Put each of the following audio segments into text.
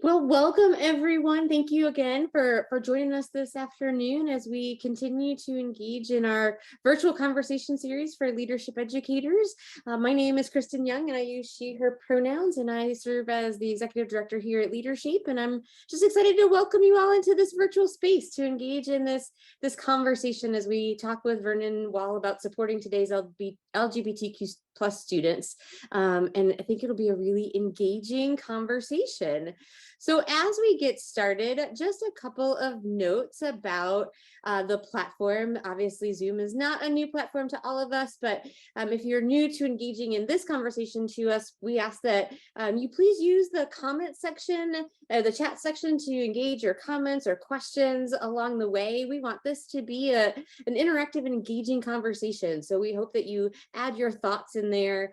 Well, welcome everyone. Thank you again for joining us this afternoon as we continue to engage in our virtual conversation series for leadership educators. My name is Kristen Young and I use she, her pronouns, and I serve as the executive director here at LeaderShape. And I'm just excited to welcome you all into this virtual space to engage in this conversation as we talk with Vernon Wall about supporting today's LGBTQ plus students. And I think it'll be a really engaging conversation. So as we get started, just a couple of notes about the platform. Obviously, Zoom is not a new platform to all of us, but if you're new to engaging in this conversation to us, we ask that you please use the comment section, the chat section to engage your comments or questions along the way. We want this to be an interactive and engaging conversation. So we hope that you add your thoughts in there,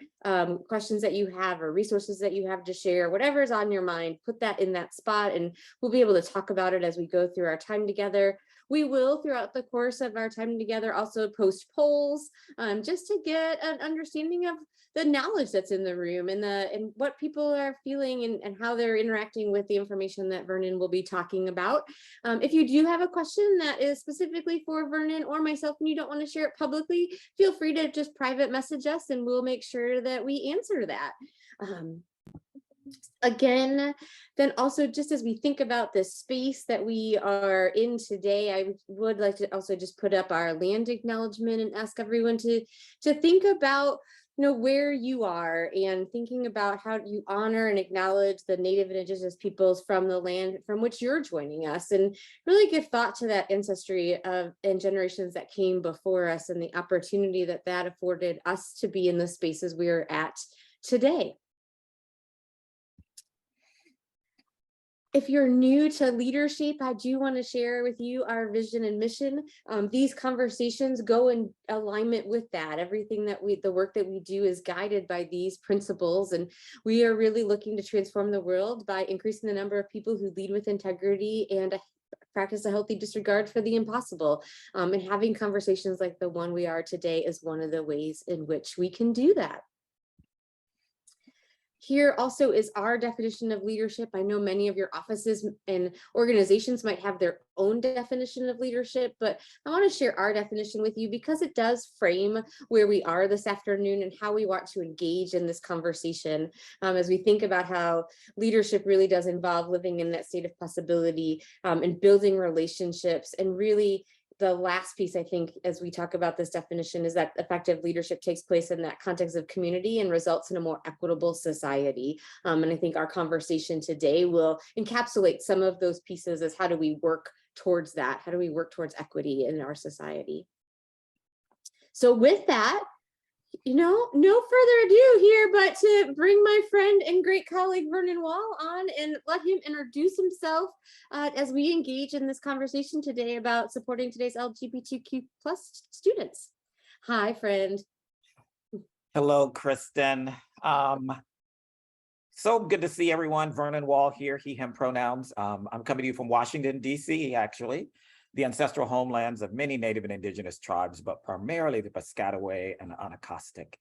questions that you have or resources that you have to share, whatever is on your mind, put that in that spot and we'll be able to talk about it as we go through our time together. We will, throughout the course of our time together, also post polls just to get an understanding of the knowledge that's in the room and what people are feeling and how they're interacting with the information that Vernon will be talking about. If you do have a question that is specifically for Vernon or myself and you don't want to share it publicly, feel free to just private message us and we'll make sure that we answer that. Again, then also just as we think about the space that we are in today, I would like to also just put up our land acknowledgement and ask everyone to think about where you are and thinking about how you honor and acknowledge the Native and Indigenous peoples from the land from which you're joining us, and really give thought to that ancestry and generations that came before us and the opportunity that afforded us to be in the spaces we are at today. If you're new to LeaderShape, I do want to share with you our vision and mission. These conversations go in alignment with that. Everything that the work that we do is guided by these principles. And we are really looking to transform the world by increasing the number of people who lead with integrity and practice a healthy disregard for the impossible. And having conversations like the one we are today is one of the ways in which we can do that. Here also is our definition of leadership. I know many of your offices and organizations might have their own definition of leadership, but I want to share our definition with you because it does frame where we are this afternoon and how we want to engage in this conversation as we think about how leadership really does involve living in that state of possibility and building relationships. And really, the last piece, I think, as we talk about this definition is that effective leadership takes place in that context of community and results in a more equitable society. And I think our conversation today will encapsulate some of those pieces as how do we work towards that? How do we work towards equity in our society? So with that, no further ado here, but to bring my friend and great colleague Vernon Wall on and let him introduce himself as we engage in this conversation today about supporting today's LGBTQ plus students. Hi, friend. Hello, Kristen. So good to see everyone. Vernon Wall here, he, him pronouns. I'm coming to you from Washington, D.C., actually, the ancestral homelands of many Native and Indigenous tribes, but primarily the Piscataway and Anacostic.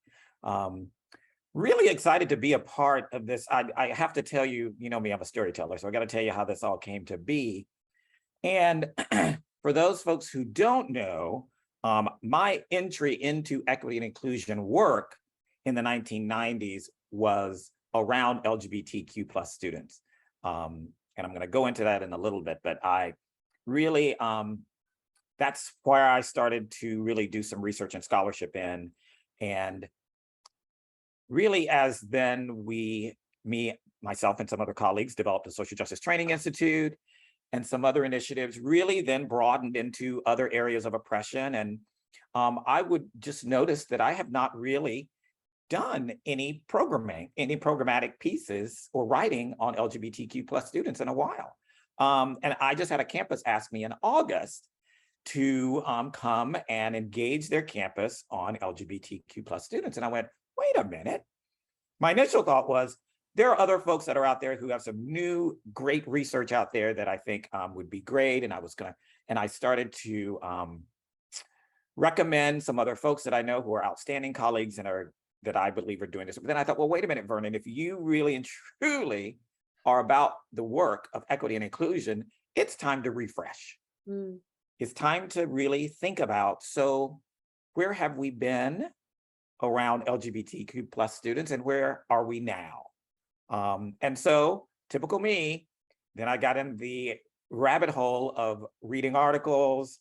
Really excited to be a part of this. I have to tell you, you know me, I'm a storyteller, so I got to tell you how this all came to be. And for those folks who don't know, my entry into equity and inclusion work in the 1990s was around LGBTQ plus students. And I'm going to go into that in a little bit, but I really, that's where I started to really do some research and scholarship in. And really, as then myself and some other colleagues developed a Social Justice Training Institute and some other initiatives, really then broadened into other areas of oppression. And I would just notice that I have not really done any programmatic pieces or writing on LGBTQ plus students in a while. And I just had a campus ask me in August to come and engage their campus on LGBTQ plus students. And I went, wait a minute. My initial thought was, there are other folks that are out there who have some new great research out there that I think would be great. And I started to recommend some other folks that I know who are outstanding colleagues and that I believe are doing this. But then I thought, well, wait a minute, Vernon, if you really and truly are about the work of equity and inclusion, it's time to refresh. It's time to really think about, so where have we been around LGBTQ plus students and where are we now? And so, typical me, then I got in the rabbit hole of reading articles,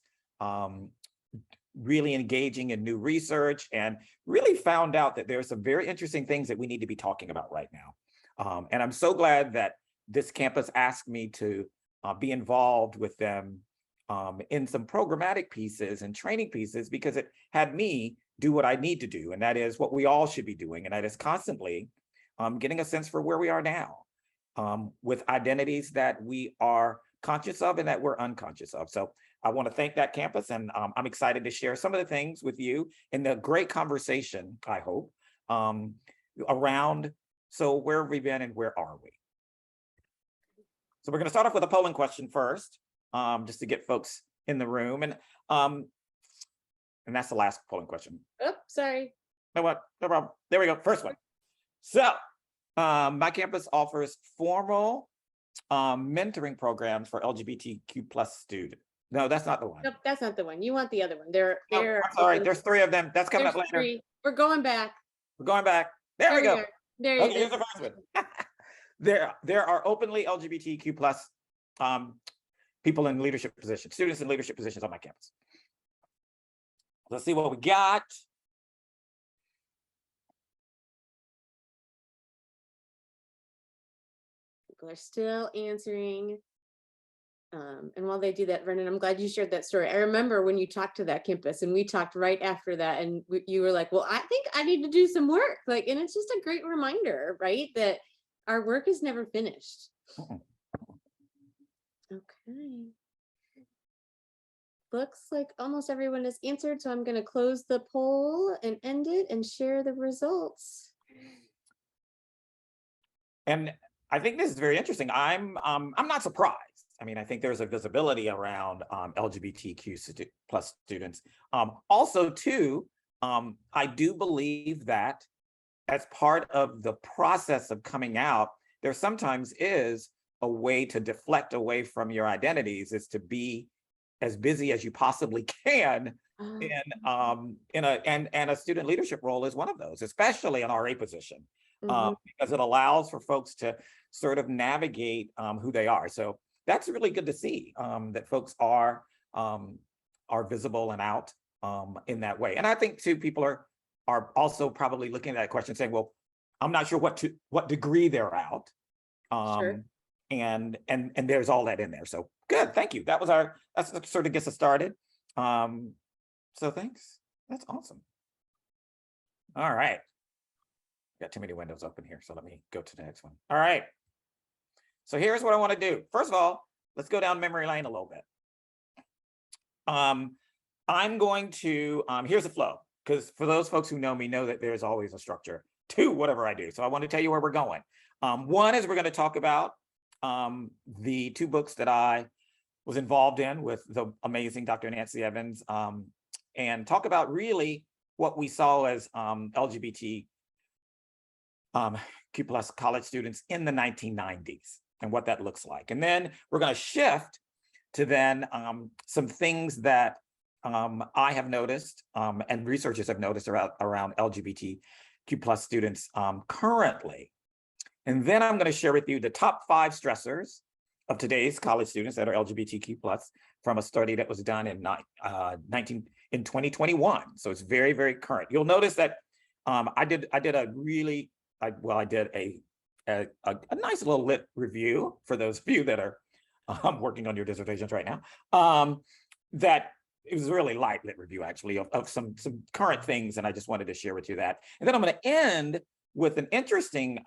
really engaging in new research, and really found out that there are some very interesting things that we need to be talking about right now. And I'm so glad that this campus asked me to be involved with them in some programmatic pieces and training pieces, because it had me do what I need to do, and that is what we all should be doing, and that is constantly getting a sense for where we are now with identities that we are conscious of and that we're unconscious of. So I want to thank that campus, and I'm excited to share some of the things with you in the great conversation, I hope, around, so where have we been and where are we? So we're going to start off with a polling question first, just to get folks in the room. And that's the last polling question. Oh, sorry. No, what? No problem. There we go. First one. So my campus offers formal mentoring programs for LGBTQ plus students. No, that's not the one. Nope, that's not the one. You want the other one. They're I'm sorry, there's 3 of them. That's coming up later. 3. We're going back. We're going back. There we go. There you Okay, go. here's the first one. There are openly LGBTQ plus people in leadership positions, students in leadership positions on my campus. Let's see what we got. People are still answering. And while they do that, Vernon, I'm glad you shared that story. I remember when you talked to that campus, and we talked right after that, and you were like, well, I think I need to do some work. Like, and it's just a great reminder, right? That our work is never finished. Okay. Looks like almost everyone has answered, so I'm going to close the poll and end it and share the results. And I think this is very interesting. I'm not surprised. I mean, I think there's a visibility around LGBTQ plus students. Also, too, I do believe that as part of the process of coming out, there sometimes is a way to deflect away from your identities, is to be as busy as you possibly can in a student leadership role is one of those, especially an RA position, because it allows for folks to sort of navigate who they are. So that's really good to see, that folks are visible and out in that way. And I think too, people are also probably looking at that question saying, well, I'm not sure what degree they're out. Sure. And there's all that in there. So good, thank you. That sort of gets us started. So thanks. That's awesome. All right. Got too many windows open here, so let me go to the next one. All right. So here's what I want to do. First of all, let's go down memory lane a little bit. I'm going to, here's the flow, because for those folks who know me know that there's always a structure to whatever I do. So I want to tell you where we're going. One is we're going to talk about the 2 books that I was involved in with the amazing Dr. Nancy Evans, and talk about really what we saw as LGBTQ plus college students in the 1990s and what that looks like. And then we're going to shift to then some things that I have noticed and researchers have noticed around LGBTQ plus students currently. And then I'm going to share with you the top 5 stressors of today's college students that are LGBTQ plus from a study that was done in 2021. So it's very, very current. You'll notice that I did a nice little lit review for those of you that are working on your dissertations right now. That it was a really light lit review actually of some current things, and I just wanted to share with you that. And then I'm going to end with an interesting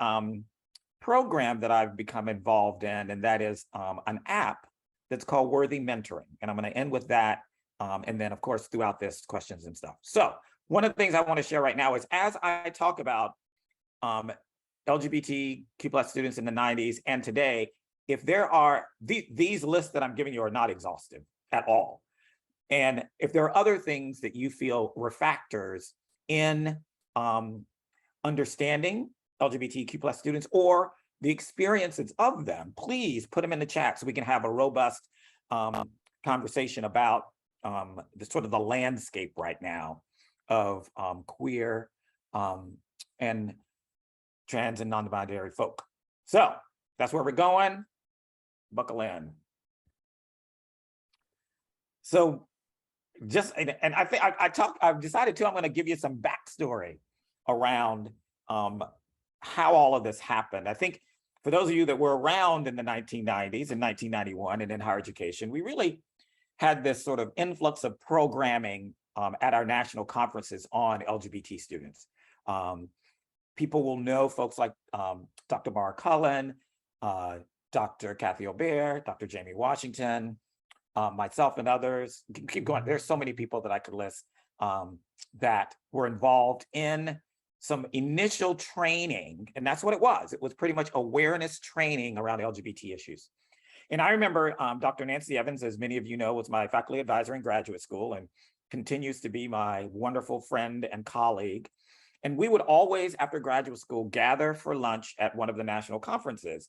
program that I've become involved in, and that is an app that's called Worthy Mentoring. And I'm going to end with that, and then of course throughout this, questions and stuff. So one of the things I want to share right now is, as I talk about LGBTQ plus students in the 90s and today, if there are these lists that I'm giving you are not exhaustive at all. And if there are other things that you feel were factors in understanding LGBTQ plus students, or the experiences of them, please put them in the chat so we can have a robust conversation about the sort of the landscape right now of queer and trans and non-binary folk. So that's where we're going. Buckle in. So just, and I think I've decided too, I'm going to give you some backstory around how all of this happened. I think for those of you that were around in the 1990s and 1991 and in higher education, we really had this sort of influx of programming at our national conferences on LGBT students. People will know folks like Dr. Mara Cullen, Dr. Kathy Aubert, Dr. Jamie Washington, myself and others. Keep going. There's so many people that I could list that were involved in some initial training, and that's what it was. It was pretty much awareness training around LGBT issues. And I remember Dr. Nancy Evans, as many of you know, was my faculty advisor in graduate school and continues to be my wonderful friend and colleague. And we would always, after graduate school, gather for lunch at one of the national conferences.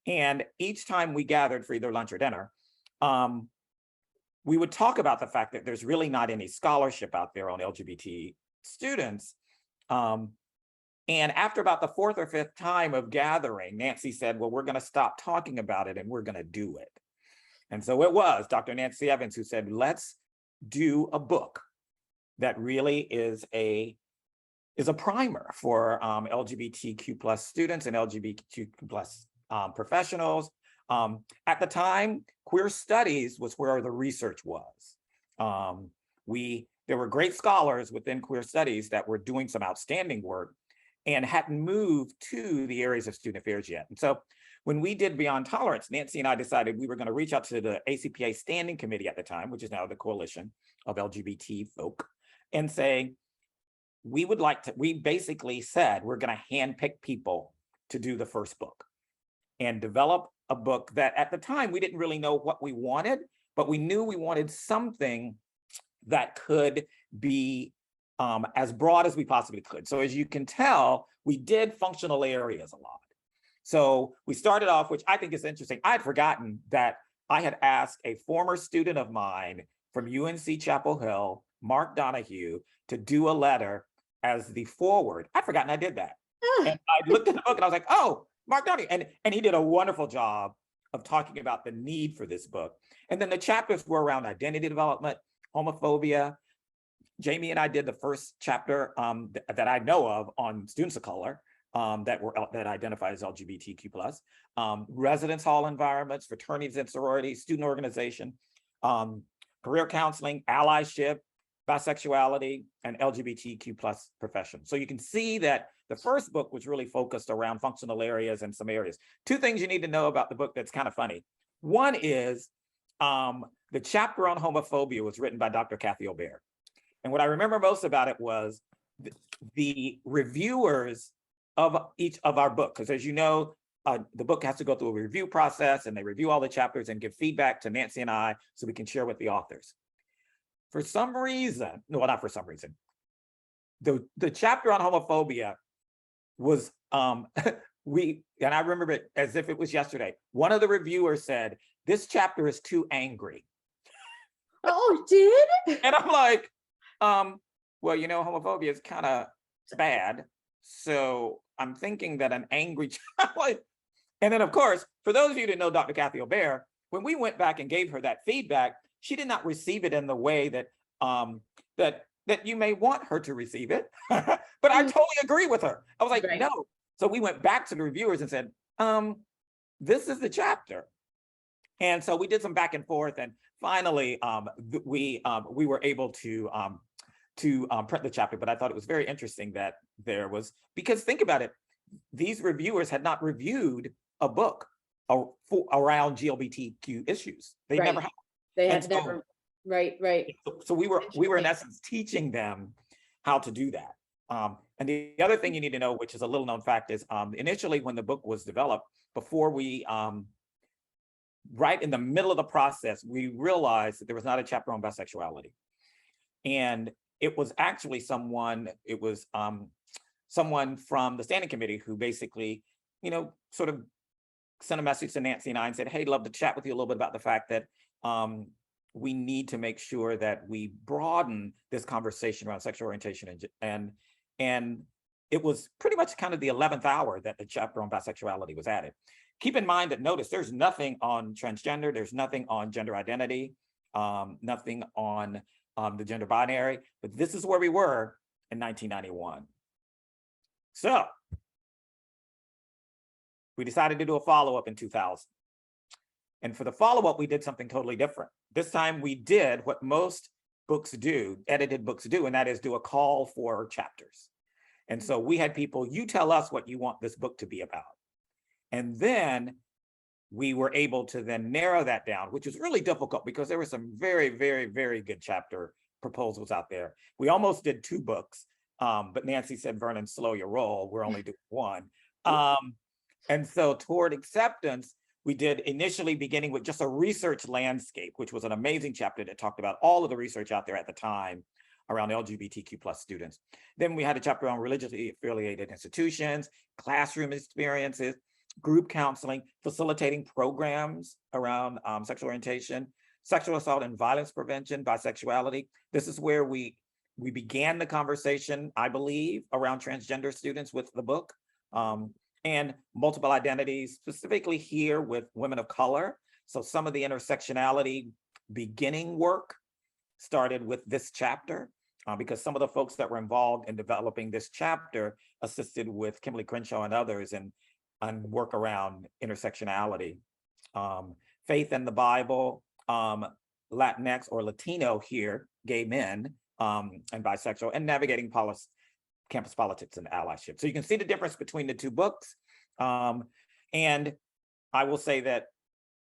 And each time we gathered for either lunch or dinner, we would talk about the fact that there's really not any scholarship out there on LGBT students. And after about the fourth or fifth time of gathering, Nancy said, well, we're going to stop talking about it and we're going to do it. And so it was Dr. Nancy Evans who said, let's do a book that really is a primer for LGBTQ plus students and LGBTQ plus professionals. At the time, queer studies was where the research was. There were great scholars within queer studies that were doing some outstanding work and hadn't moved to the areas of student affairs yet. And so when we did Beyond Tolerance, Nancy and I decided we were going to reach out to the ACPA Standing Committee at the time, which is now the Coalition of LGBT Folk, and say, we basically said, we're going to handpick people to do the first book and develop a book that at the time, we didn't really know what we wanted, but we knew we wanted something that could be as broad as we possibly could. So as you can tell, we did functional areas a lot. So we started off, which I think is interesting. I had forgotten that I had asked a former student of mine from UNC-Chapel Hill, Mark Donahue, to do a letter as the foreword. I'd forgotten I did that. And I looked at the book and I was like, oh, Mark Donahue. And he did a wonderful job of talking about the need for this book. And then the chapters were around identity development, homophobia. Jamie and I did the first chapter that I know of on students of color that identify as LGBTQ+, residence hall environments, fraternities and sororities, student organization, career counseling, allyship, bisexuality, and LGBTQ+ professions. So you can see that the first book was really focused around functional areas and some areas. Two things you need to know about the book that's kind of funny. One is the chapter on homophobia was written by Dr. Kathy Aubert. And what I remember most about it was the reviewers of each of our book, because as you know, the book has to go through a review process and they review all the chapters and give feedback to Nancy and I so we can share with the authors. For some reason, no, not for some reason, the chapter on homophobia was, and I remember it as if it was yesterday, one of the reviewers said, this chapter is too angry. Oh, did? And I'm like, well, you know, homophobia is kind of bad. So I'm thinking that an angry child, and then of course, for those of you that know Dr. Kathy Aubert, when we went back and gave her that feedback, she did not receive it in the way that that you may want her to receive it. But I totally agree with her. I was like, right. No. So we went back to the reviewers and said, this is the chapter. And so we did some back and forth, and finally we were able to print the chapter. But I thought it was very interesting that there was, because think about it, these reviewers had not reviewed a book around GLBTQ issues. They never had. They had never. Right. So we were in essence teaching them how to do that. And the other thing you need to know, which is a little known fact, is initially when the book was developed, before we, right in the middle of the process, we realized that there was not a chapter on bisexuality. And it was actually someone from the standing committee who basically, you know, sort of sent a message to Nancy and I and said, hey, love to chat with you a little bit about the fact that we need to make sure that we broaden this conversation around sexual orientation and it was pretty much kind of the 11th hour that the chapter on bisexuality was added. Keep in mind that notice there's nothing on transgender, there's nothing on gender identity, nothing on the gender binary, but this is where we were in 1991. So we decided to do a follow-up in 2000. And for the follow-up, we did something totally different. This time we did what most books do, edited books do, and that is do a call for chapters. And so we had people, you tell us what you want this book to be about. And then we were able to then narrow that down, which was really difficult because there were some very, very, very good chapter proposals out there. We almost did 2 books, but Nancy said, Vernon, slow your roll. We're only doing 1. And so toward acceptance, we did initially beginning with just a research landscape, which was an amazing chapter that talked about all of the research out there at the time around LGBTQ plus students. Then we had a chapter on religiously affiliated institutions, classroom experiences, group counseling, facilitating programs around sexual orientation, sexual assault and violence prevention, bisexuality. This is where we began the conversation, I believe, around transgender students with the book. And multiple identities, specifically here with women of color. So some of the intersectionality beginning work started with this chapter because some of the folks that were involved in developing this chapter assisted with Kimberly Crenshaw and others and work around intersectionality. Faith in the Bible, Latinx or Latino here, gay men and bisexual, and navigating campus politics and allyship. So you can see the difference between the 2 books. And I will say that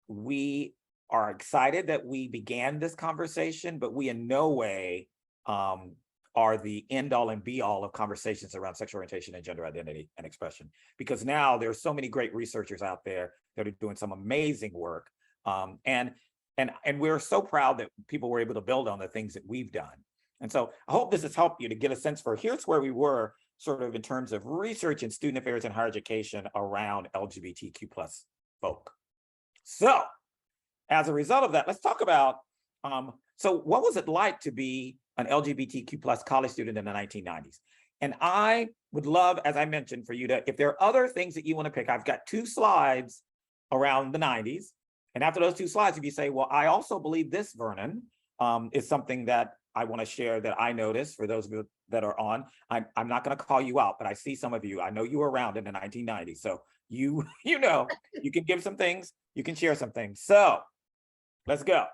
we are excited that we began this conversation, but we in no way are the end all and be all of conversations around sexual orientation and gender identity and expression, because now there's so many great researchers out there that are doing some amazing work. And we're so proud that people were able to build on the things that we've done. And so I hope this has helped you to get a sense for here's where we were sort of in terms of research and student affairs and higher education around LGBTQ plus folk. So as a result of that, let's talk about, so what was it like to be an LGBTQ plus college student in the 1990s? And I would love, as I mentioned, for you to, if there are other things that you want to pick, I've got 2 slides around the 90s. And after those 2 slides, if you say, well, I also believe this, Vernon, is something that I want to share that I noticed for those of you that are on. I'm not going to call you out, but I see some of you. I know you were around in the 1990s. So you know, you can give some things, you can share some things. So let's go.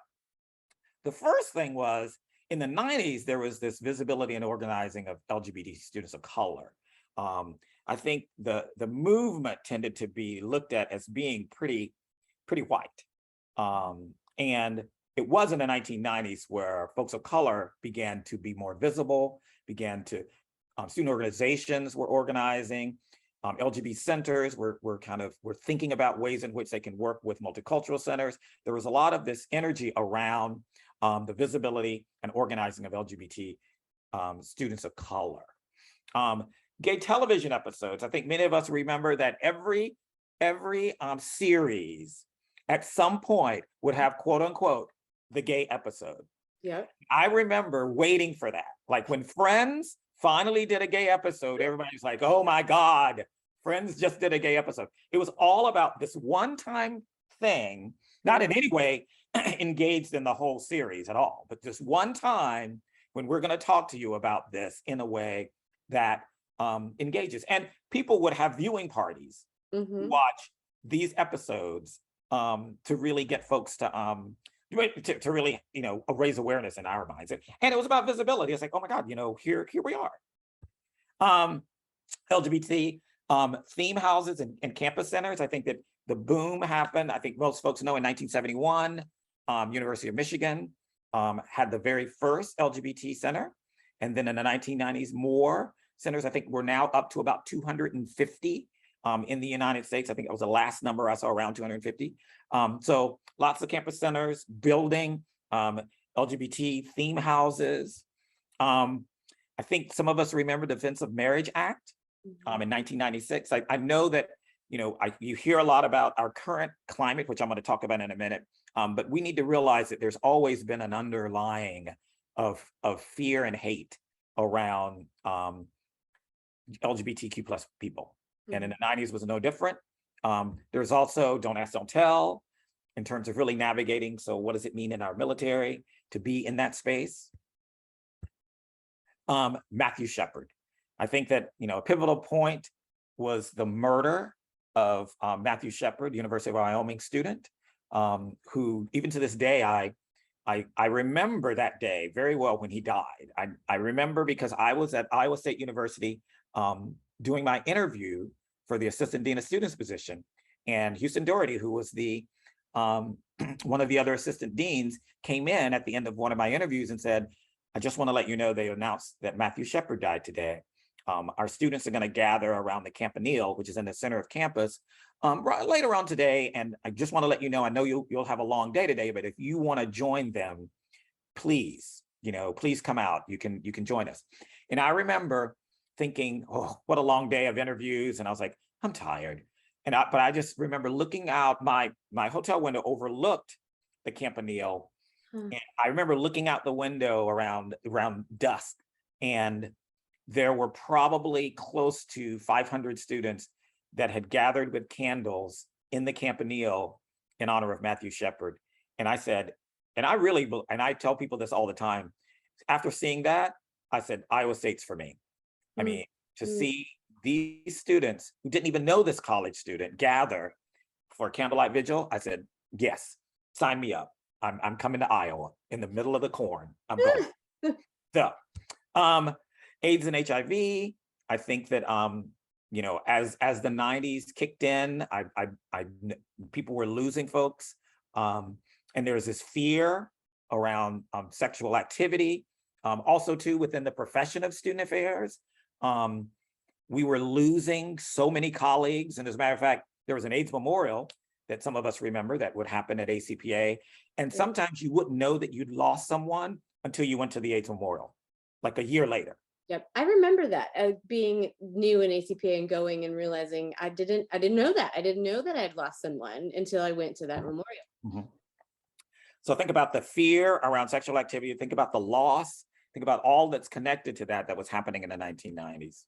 The first thing was in the 90s, there was this visibility and organizing of LGBT students of color. I think the movement tended to be looked at as being pretty white. And it was in the 1990s where folks of color began to be more visible, began to, student organizations were organizing, LGBT centers were thinking about ways in which they can work with multicultural centers. There was a lot of this energy around the visibility and organizing of LGBT students of color. Gay television episodes, I think many of us remember that every series at some point would have quote unquote the gay episode. Yeah. I remember waiting for that. Like when Friends finally did a gay episode, everybody's like, oh my God, Friends just did a gay episode. It was all about this one-time thing, not in any way engaged in the whole series at all, but just one time when we're going to talk to you about this in a way that engages. And people would have viewing parties, watch these episodes to really get folks to really, raise awareness in our minds. And it was about visibility. It's like, oh my God, here we are. LGBT theme houses and campus centers. I think that the boom happened. I think most folks know in 1971, University of Michigan had the very first LGBT center. And then in the 1990s, more centers. I think we're now up to about 250 in the United States. I think that was the last number I saw, around 250. So lots of campus centers, building LGBT theme houses. I think some of us remember the Defense of Marriage Act in 1996. I know that you hear a lot about our current climate, which I'm going to talk about in a minute. But we need to realize that there's always been an underlying of fear and hate around LGBTQ plus people. And in the 90s was no different. There's also don't ask, don't tell in terms of really navigating. So what does it mean in our military to be in that space? Matthew Shepard. I think that, a pivotal point was the murder of Matthew Shepard, University of Wyoming student, who even to this day, I remember that day very well when he died. I remember because I was at Iowa State University doing my interview for the assistant dean of students position, and Houston Doherty, who was the one of the other assistant deans, came in at the end of one of my interviews and said, I just want to let you know they announced that Matthew Shepard died today. Our students are going to gather around the Campanile, which is in the center of campus, later on today. And I just want to let you know, I know you'll have a long day today, but if you want to join them, please, please come out. You can join us. And I remember thinking, oh, what a long day of interviews. And I was like, I'm tired. But I just remember looking out, my hotel window overlooked the Campanile. And I remember looking out the window around dusk, and there were probably close to 500 students that had gathered with candles in the Campanile in honor of Matthew Shepard. And I said, and I tell people this all the time, after seeing that, I said, Iowa State's for me. I mean, to see these students who didn't even know this college student gather for a candlelight vigil, I said, yes, sign me up. I'm coming to Iowa in the middle of the corn. I'm going. So, AIDS and HIV. I think that as the 90s kicked in, people were losing folks, and there's this fear around sexual activity. Also, too, within the profession of student affairs, we were losing so many colleagues. And as a matter of fact, there was an AIDS memorial that some of us remember that would happen at ACPA. And sometimes you wouldn't know that you'd lost someone until you went to the AIDS memorial, like a year later. Yep, I remember that, being new in ACPA and going and realizing I didn't know that. I didn't know that I had lost someone until I went to that memorial. So think about the fear around sexual activity. Think about the loss. Think about all that's connected to that was happening in the 1990s.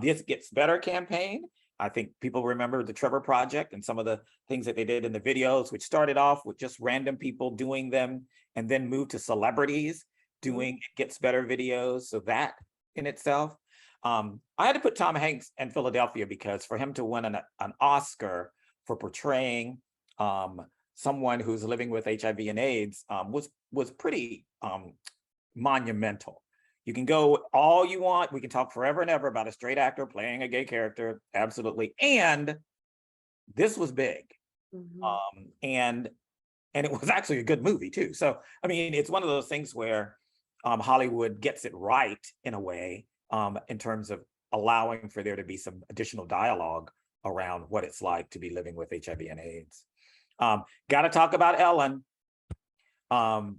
This Gets Better campaign. I think people remember the Trevor Project and some of the things that they did in the videos, which started off with just random people doing them and then moved to celebrities doing It Gets Better videos. So that in itself. I had to put Tom Hanks in Philadelphia because for him to win an Oscar for portraying someone who's living with HIV and AIDS was pretty monumental. You can go all you want. We can talk forever and ever about a straight actor playing a gay character. Absolutely. And this was big. And it was actually a good movie too. So, I mean, it's one of those things where Hollywood gets it right in a way, in terms of allowing for there to be some additional dialogue around what it's like to be living with HIV and AIDS. Got to talk about Ellen. No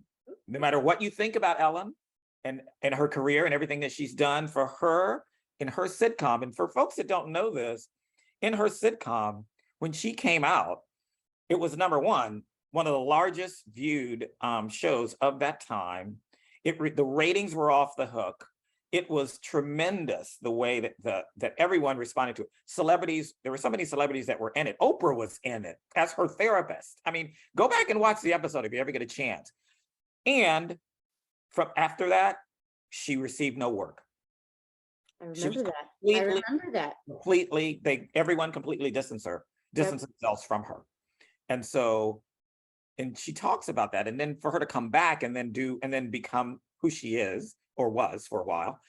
matter what you think about Ellen and her career and everything that she's done, for her in her sitcom, and for folks that don't know this, in her sitcom, when she came out, it was one of the largest viewed shows of that time. The ratings were off the hook. It was tremendous the way that everyone responded to it. Celebrities, there were so many celebrities that were in it. Oprah was in it as her therapist. I mean, go back and watch the episode if you ever get a chance. And from after that, she received no work. I remember that. Everyone completely distanced themselves from her. And so, and she talks about that. And then for her to come back and then become who she is or was for a while,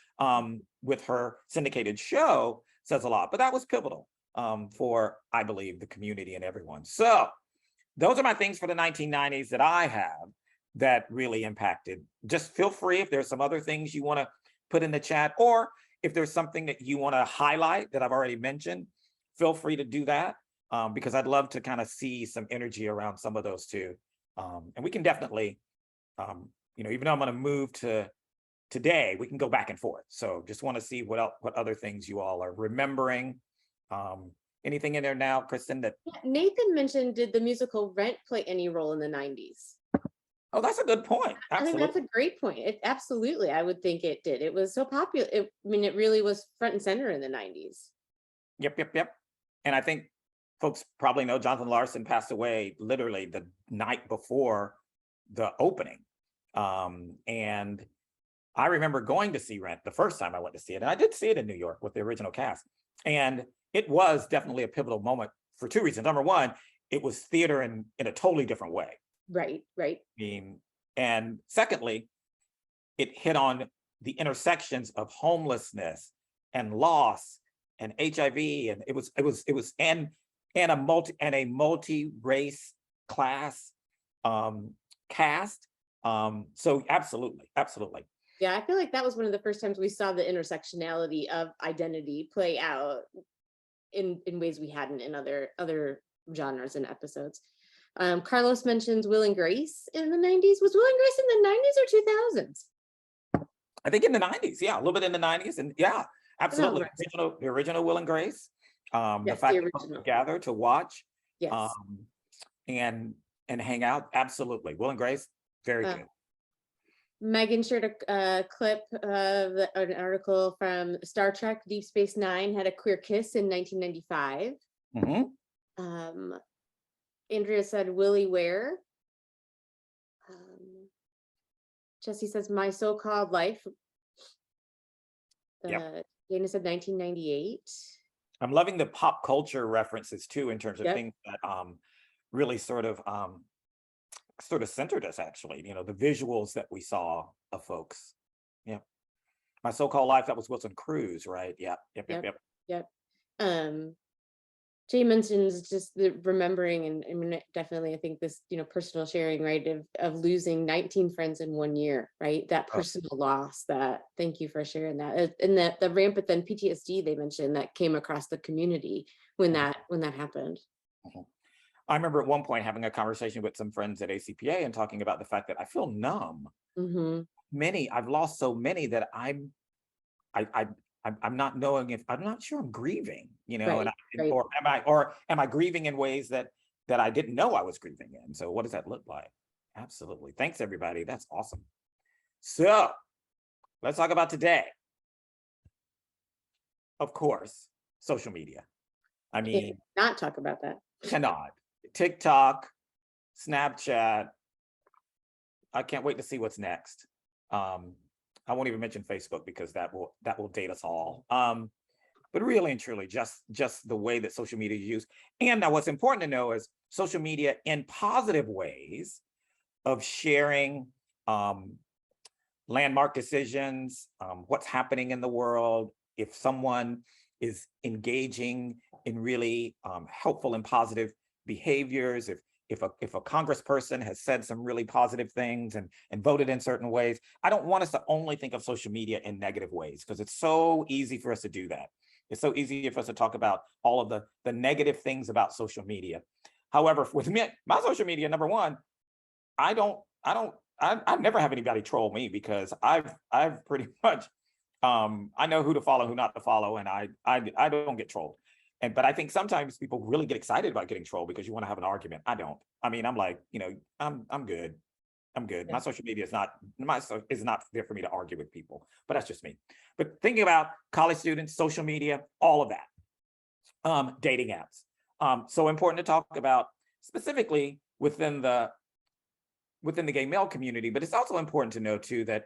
with her syndicated show says a lot. But that was pivotal for, I believe, the community and everyone. So those are my things for the 1990s that I have that really impacted. Just feel free if there's some other things you want to put in the chat, or if there's something that you want to highlight that I've already mentioned, feel free to do that, because I'd love to kind of see some energy around some of those too. And we can definitely, even though I'm going to move to today, we can go back and forth. So just want to see what other things you all are remembering anything in there now, Kristen, that, Nathan mentioned, did the musical Rent play any role in the 90s? oh, that's a good point. I think Absolutely. that's a great point. It absolutely, I would think it did. It was so popular. I mean, it really was front and center in the 90s. Yep. And I think folks probably know Jonathan Larson passed away literally the night before the opening. And I remember going to see Rent the first time I went to see it. And I did see it in New York with the original cast. And it was definitely a pivotal moment for two reasons. Number one, it was theater in a totally different way. Right. I mean, and secondly, it hit on the intersections of homelessness and loss and HIV, and it was and a multi-race class cast. So absolutely. Yeah, I feel like that was one of the first times we saw the intersectionality of identity play out in ways we hadn't in other genres and episodes. Carlos mentions Will and Grace in the 90s. Was Will and Grace in the 90s or 2000s? I think in the 90s, yeah, a little bit in the 90s, and yeah, absolutely. Oh, The original Will and Grace. yes, the fact that folks would gather to watch, yes. And hang out, absolutely. Will and Grace, very good. Megan shared a clip of an article from Star Trek Deep Space Nine had a queer kiss in 1995. Andrea said Willie Ware. Jesse says My So-Called Life. Dana said 1998. I'm loving the pop culture references too, in terms of things that really sort of centered us, actually. You know, the visuals that we saw of folks. Yeah. My So-Called Life, that was Wilson Cruz, right? Yep. Jay mentions just the remembering, and I mean, definitely, I think this, personal sharing, right, of losing 19 friends in 1 year, right? That personal loss. That, thank you for sharing that. And the rampant then PTSD they mentioned that came across the community when that happened. I remember at one point having a conversation with some friends at ACPA and talking about the fact that I feel numb. I've lost so many that I'm not knowing if I'm not sure I'm grieving, or am I grieving in ways that I didn't know I was grieving in? So what does that look like? Absolutely. Thanks, everybody. That's awesome. So let's talk about today. Of course, social media. I mean, not talk about that. Cannot. TikTok, Snapchat. I can't wait to see what's next. I won't even mention Facebook because that will date us all. But really and truly, just the way that social media is used. And now what's important to know is social media in positive ways of sharing landmark decisions, what's happening in the world. If someone is engaging in really helpful and positive behaviors, if a congressperson has said some really positive things and voted in certain ways. I don't want us to only think of social media in negative ways, because it's so easy for us to do that. It's so easy for us to talk about all of the negative things about social media. However, with me, my social media, number one, I never have anybody troll me, because I've pretty much, I know who to follow, who not to follow, and I don't get trolled. But I think sometimes people really get excited about getting trolled because you want to have an argument. I don't. I mean, I'm like, I'm good. I'm good. My social media is not there for me to argue with people, but that's just me. But thinking about college students, social media, all of that, dating apps. So important to talk about specifically within the gay male community, but it's also important to know too that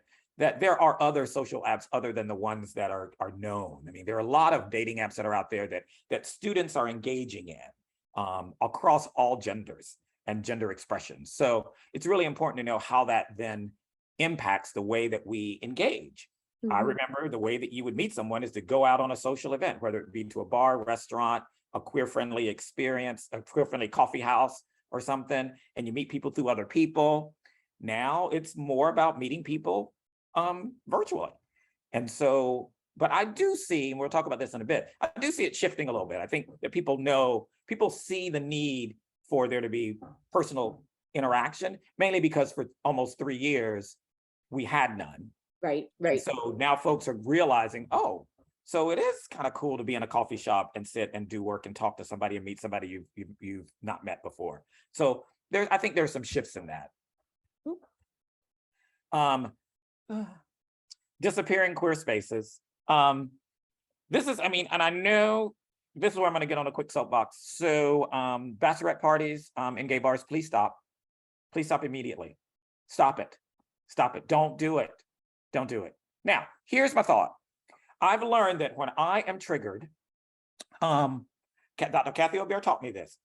there are other social apps other than the ones that are known. I mean, there are a lot of dating apps that are out there that students are engaging in across all genders and gender expressions. So it's really important to know how that then impacts the way that we engage. I remember the way that you would meet someone is to go out on a social event, whether it be to a bar, restaurant, a queer-friendly experience, a queer-friendly coffee house or something, and you meet people through other people. Now it's more about meeting people virtually. And so, but I do see, and we'll talk about this in a bit, I do see it shifting a little bit. I think that people see the need for there to be personal interaction, mainly because for almost 3 years, we had none. Right. And so now folks are realizing, oh, So it is kind of cool to be in a coffee shop and sit and do work and talk to somebody and meet somebody you've not met before. So I think there's some shifts in that. Disappearing queer spaces. This is, I mean, and I know this is where I'm going to get on a quick soapbox. So bachelorette parties in gay bars, please stop. Please stop immediately. Stop it. Stop it. Don't do it. Don't do it. Now, here's my thought. I've learned that when I am triggered, Dr. Kathy O'Bear taught me this.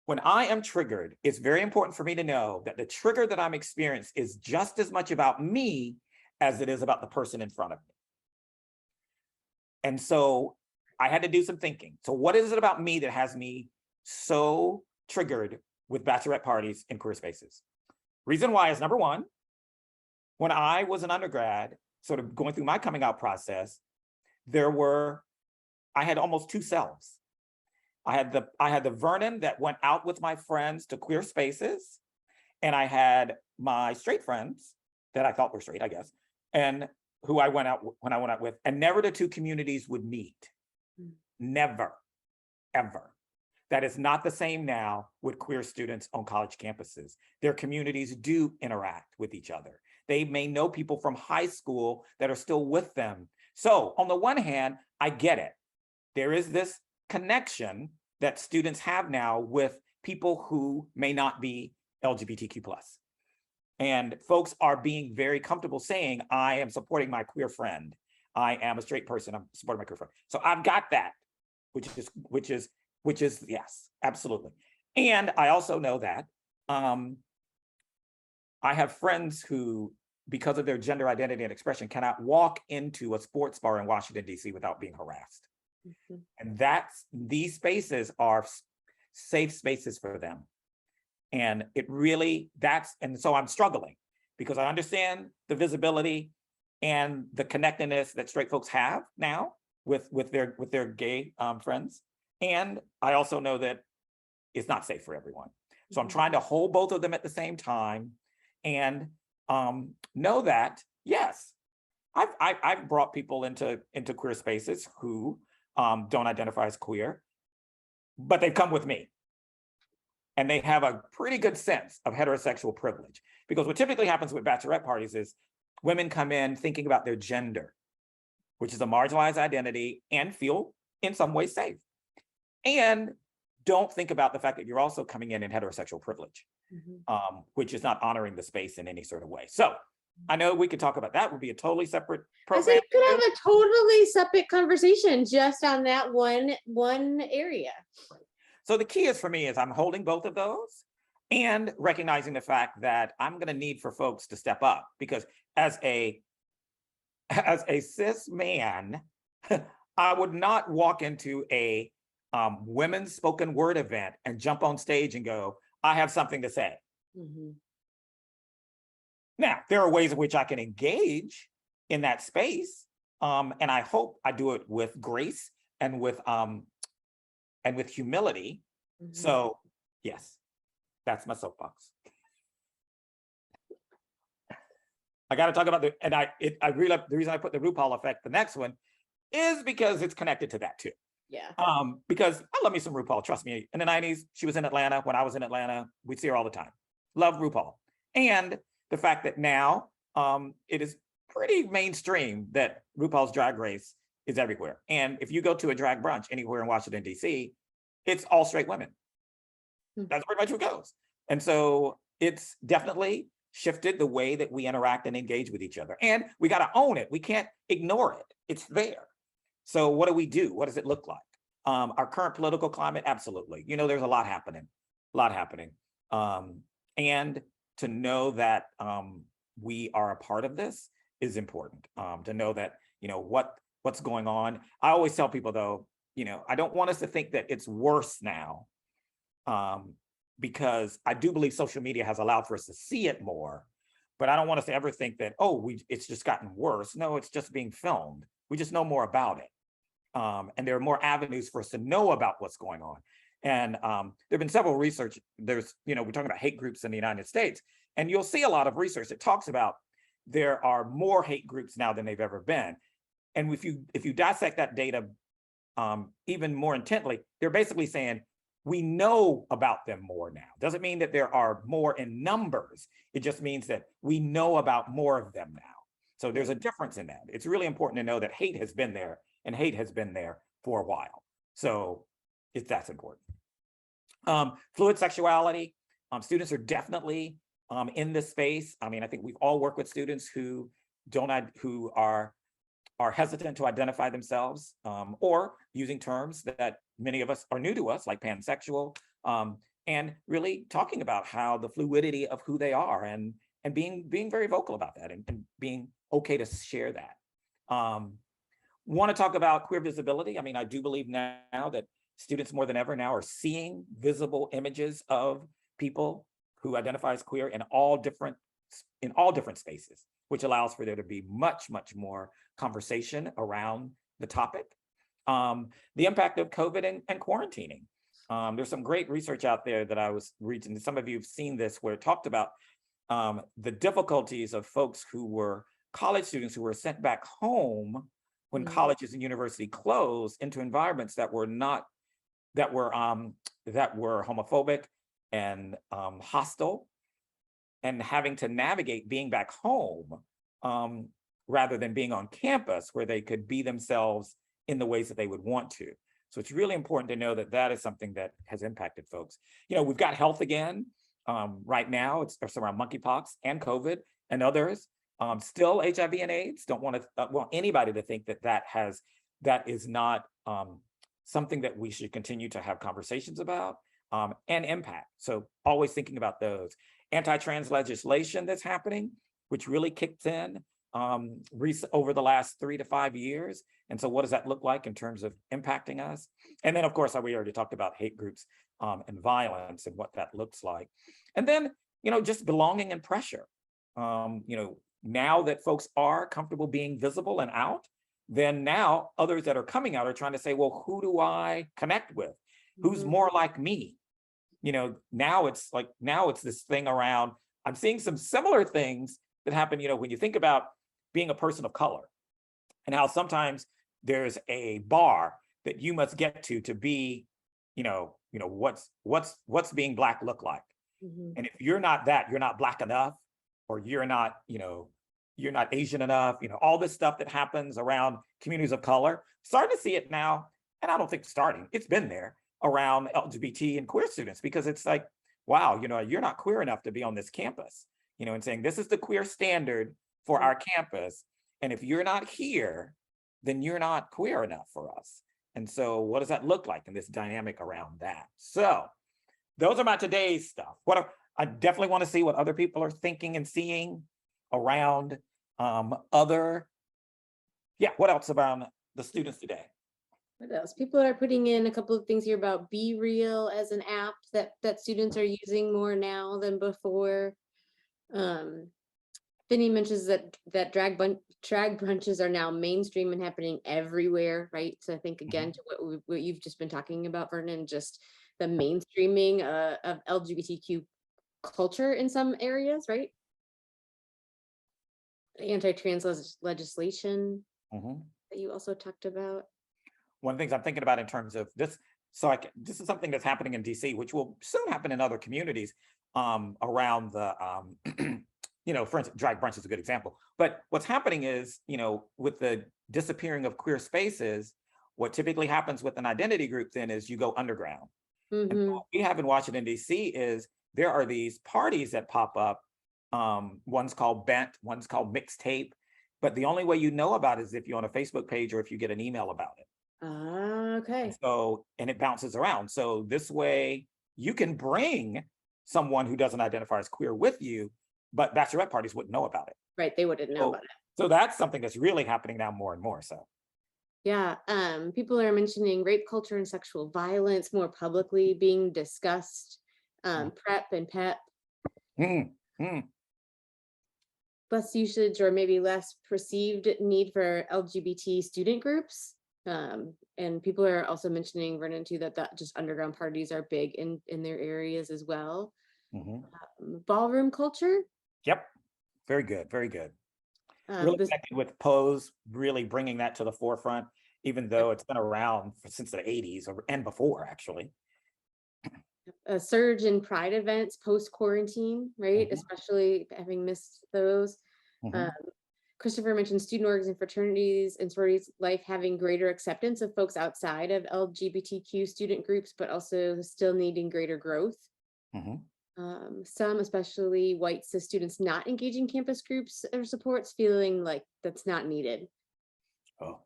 When I am triggered, it's very important for me to know that the trigger that I'm experiencing is just as much about me as it is about the person in front of me. And so I had to do some thinking. So what is it about me that has me so triggered with bachelorette parties in queer spaces? Reason why is, number one, when I was an undergrad, sort of going through my coming out process, I had almost two selves. I had the Vernon that went out with my friends to queer spaces, and I had my straight friends that I thought were straight, I guess, and who I went out with, and never the two communities would meet. Never, ever. That is not the same now with queer students on college campuses. Their communities do interact with each other. They may know people from high school that are still with them. So on the one hand, I get it. There is this connection that students have now with people who may not be LGBTQ+. And folks are being very comfortable saying, I am supporting my queer friend. I am a straight person, I'm supporting my queer friend. So I've got that, which is yes, absolutely. And I also know that I have friends who, because of their gender identity and expression, cannot walk into a sports bar in Washington, D.C. without being harassed. And these spaces are safe spaces for them. And it really, and so I'm struggling because I understand the visibility and the connectedness that straight folks have now with their gay friends. And I also know that it's not safe for everyone. So I'm trying to hold both of them at the same time and know that, yes, I've brought people into queer spaces who don't identify as queer, but they've come with me. And they have a pretty good sense of heterosexual privilege. Because what typically happens with bachelorette parties is women come in thinking about their gender, which is a marginalized identity, and feel in some ways safe. And don't think about the fact that you're also coming in heterosexual privilege, which is not honoring the space in any sort of way. So I know we could talk about that. Would be a totally separate program. I think we could have a totally separate conversation just on that one area. Right. So the key is for me is I'm holding both of those and recognizing the fact that I'm going to need for folks to step up, because as a cis man, I would not walk into a women's spoken word event and jump on stage and go, I have something to say. Now, there are ways in which I can engage in that space. And I hope I do it with grace and with humility. So yes, that's my soapbox. I got to talk about the reason I put the RuPaul effect, the next one, is because it's connected to that too. Yeah. Because I love me some RuPaul, trust me. In the 90s, she was in Atlanta. When I was in Atlanta, we'd see her all the time. Love RuPaul. And the fact that now it is pretty mainstream that RuPaul's Drag Race is everywhere. And if you go to a drag brunch anywhere in Washington, D.C., it's all straight women. That's pretty much who goes. And so it's definitely shifted the way that we interact and engage with each other. And we got to own it. We can't ignore it. It's there. So what do we do? What does it look like? Our current political climate, absolutely. You know, there's a lot happening. And to know that we are a part of this is important. To know that, you know, what's going on. I always tell people though, you know, I don't want us to think that it's worse now, because I do believe social media has allowed for us to see it more, but I don't want us to ever think that, it's just gotten worse. No, it's just being filmed. We just know more about it. And there are more avenues for us to know about what's going on. And there've been several research, we're talking about hate groups in the United States, and you'll see a lot of research that talks about there are more hate groups now than they've ever been. And if you dissect that data even more intently, they're basically saying, we know about them more now. Doesn't mean that there are more in numbers. It just means that we know about more of them now. So there's a difference in that. It's really important to know that hate has been there, and hate has been there for a while. So that's important. Fluid sexuality. Students are definitely in this space. I mean, I think we've all worked with students who are hesitant to identify themselves, or using terms that many of us are new to us, like pansexual, and really talking about how the fluidity of who they are, and being very vocal about that, and being okay to share that. Want to talk about queer visibility. I mean, I do believe now that students more than ever now are seeing visible images of people who identify as queer in all different spaces, which allows for there to be much, much more conversation around the topic. The impact of COVID and quarantining. There's some great research out there that I was reading. Some of you have seen this, where it talked about the difficulties of folks who were college students who were sent back home when colleges and university closed, into environments that were homophobic and hostile, and having to navigate being back home rather than being on campus, where they could be themselves in the ways that they would want to. So it's really important to know that that is something that has impacted folks. You know, we've got health again. Right now, it's around monkeypox and COVID and others. Still HIV and AIDS. Don't want anybody to think that is not something that we should continue to have conversations about, and impact. So always thinking about those. Anti-trans legislation that's happening, which really kicked in over the last 3 to 5 years. And so what does that look like in terms of impacting us? And then, of course, we already talked about hate groups and violence and what that looks like. And then, just belonging and pressure. Now that folks are comfortable being visible and out, then now others that are coming out are trying to say, well, who do I connect with? Who's more like me? Now it's this thing around, I'm seeing some similar things that happen, when you think about being a person of color, and how sometimes there's a bar that you must get to be, what's being Black look like. And if you're not that, you're not Black enough, or you're not Asian enough, all this stuff that happens around communities of color. Starting to see it now, and I don't think it's been there around LGBT and queer students, because it's like, wow, you're not queer enough to be on this campus, and saying this is the queer standard for our campus. And if you're not here, then you're not queer enough for us. And so what does that look like in this dynamic around that? So those are my today's stuff. I definitely want to see what other people are thinking and seeing around what else around the students today? What else? People are putting in a couple of things here about Be Real as an app that students are using more now than before. Finney mentions that drag brunches are now mainstream and happening everywhere, right? So I think, again, to what you've just been talking about, Vernon, just the mainstreaming of LGBTQ culture in some areas, right? Anti-trans legislation that you also talked about. One of the things I'm thinking about in terms of this, this is something that's happening in DC, which will soon happen in other communities around the, for instance, drag brunch is a good example. But what's happening is, with the disappearing of queer spaces, what typically happens with an identity group then is you go underground. And what we have in Washington, DC is there are these parties that pop up. One's called Bent, one's called Mixtape. But the only way you know about it is if you're on a Facebook page or if you get an email about it. Okay. And it bounces around. So this way you can bring someone who doesn't identify as queer with you, but bachelorette parties wouldn't know about it. Right, they wouldn't know about it. So that's something that's really happening now more and more. So yeah, people are mentioning rape culture and sexual violence more publicly being discussed. PrEP and PEP. Less usage, or maybe less perceived need for LGBT student groups. And people are also mentioning, Vernon, too, that just underground parties are big in their areas as well. Ballroom culture. Yep. Very good. Very good. Really This connected with Pose, really bringing that to the forefront, even though it's been around since the 80s and before, actually. a surge in pride events post-quarantine, right? Mhm. Especially having missed those. Mhm. Um, Christopher mentioned student orgs and fraternities and sororities life having greater acceptance of folks outside of LGBTQ student groups, but also still needing greater growth. Mhm. Some, especially white cis students, not engaging campus groups or supports, feeling like that's not needed. Oh,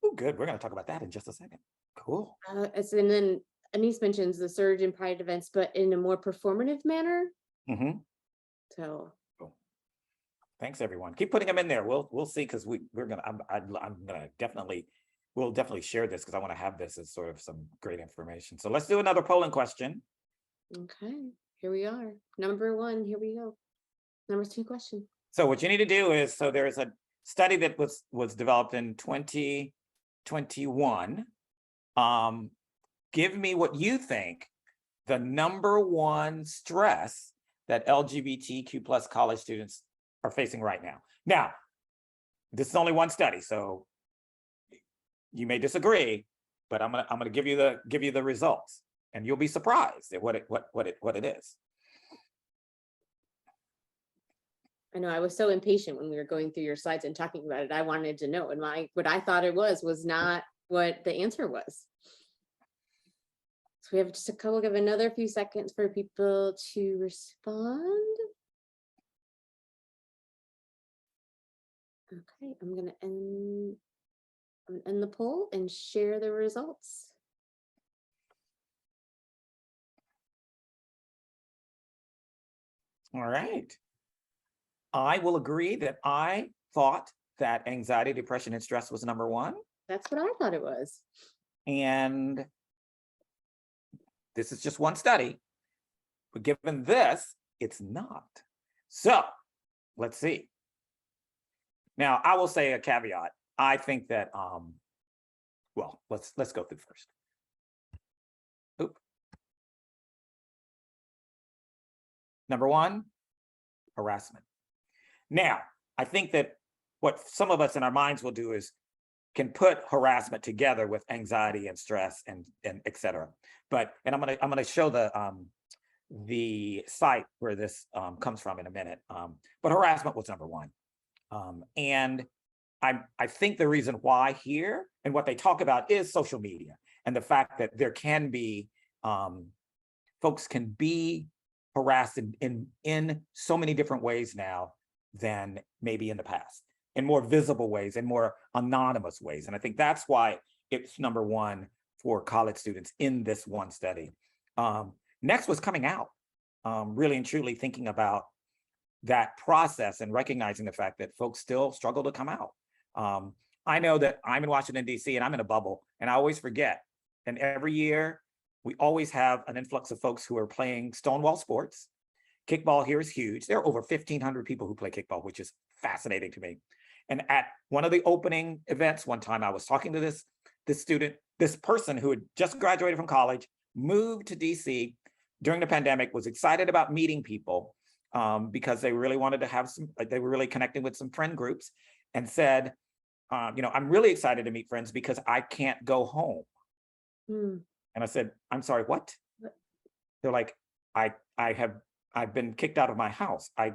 oh, good. We're going to talk about that in just a second. Cool. And then Anise mentions the surge in pride events, but in a more performative manner. Mhm. So Cool. Thanks, everyone. Keep putting them in there. We'll see, because we're gonna I'm gonna definitely we'll definitely share this, because I want to have this as sort of some great information. So let's do another polling question. okay, here we are. Number one, here we go. Number two question. So what you need to do is, so there is a study that was developed in 2021. Give me what you think the number one stress that LGBTQ plus college students are facing right now. Now, this is only one study, so you may disagree, but I'm gonna give you the results, and you'll be surprised at what it is. I know I was so impatient when we were going through your slides and talking about it. I wanted to know, and what I thought it was not what the answer was. So we have just a couple of another few seconds for people to respond. Okay, I'm gonna end the poll and share the results. All right. I will agree that I thought that anxiety, depression, and stress was number one. That's what I thought it was. And this is just one study, but given this, it's not. So let's see. Now, I will say a caveat. I think that, well, let's go through first. Oop. Number one, harassment. Now, I think that what some of us in our minds will do is can put harassment together with anxiety and stress and et cetera. But, and I'm gonna show the site where this comes from in a minute. But harassment was number one. And I think the reason why here and what they talk about is social media, and the fact that there can be folks can be harassed in so many different ways now than maybe in the past, in more visible ways and more anonymous ways. And I think that's why it's number one for college students in this one study. Next was coming out, really and truly thinking about that process and recognizing the fact that folks still struggle to come out. I know that I'm in Washington, D.C., and I'm in a bubble, and I always forget. And every year, we always have an influx of folks who are playing Stonewall sports. Kickball here is huge. There are over 1,500 people who play kickball, which is fascinating to me. And at one of the opening events one time, I was talking to this person who had just graduated from college, moved to DC during the pandemic, was excited about meeting people because they really wanted to have they were really connecting with some friend groups, and said, I'm really excited to meet friends because I can't go home. Hmm. And I said, I'm sorry, what? They're like, I've been kicked out of my house. I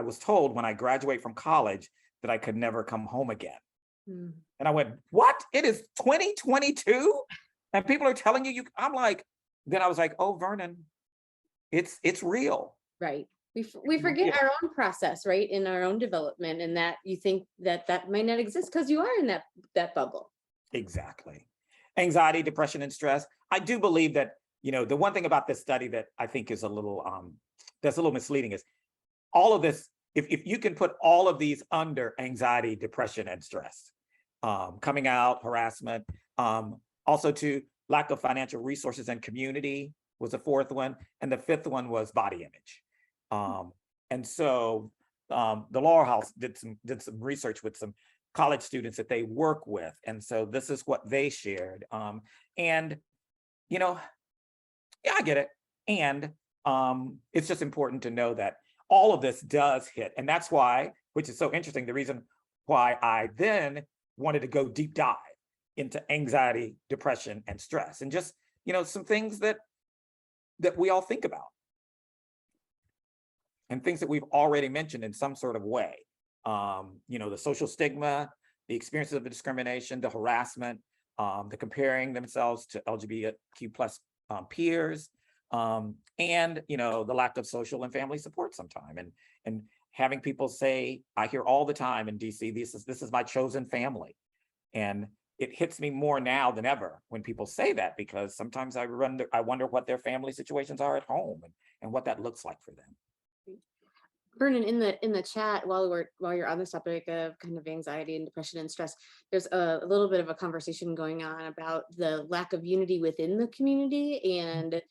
was told when I graduate from college that I could never come home again. Hmm. And I went, what? It is 2022? And people are telling you, I'm like, then I was like, oh, Vernon, it's real. Right. We forget our own process, right? In our own development, and that you think that might not exist because you are in that bubble. Exactly. Anxiety, depression, and stress. I do believe that, the one thing about this study that I think is that's a little misleading is all of this, if you can put all of these under anxiety, depression, and stress, coming out, harassment, also to lack of financial resources and community was the fourth one. And the fifth one was body image. And so the Laurel House did some research with some college students that they work with. And so this is what they shared. And, yeah, I get it. And it's just important to know that all of this does hit. And that's why, which is so interesting, the reason why I then wanted to go deep dive into anxiety, depression, and stress, and just, some things that we all think about and things that we've already mentioned in some sort of way. The social stigma, the experiences of the discrimination, the harassment, the comparing themselves to LGBTQ plus peers, and the lack of social and family support sometime, and having people say, I hear all the time in DC, this is my chosen family. And it hits me more now than ever when people say that, because sometimes I wonder what their family situations are at home and what that looks like for them. Vernon, in the chat, while you're on this topic of kind of anxiety and depression and stress, there's a little bit of a conversation going on about the lack of unity within the community and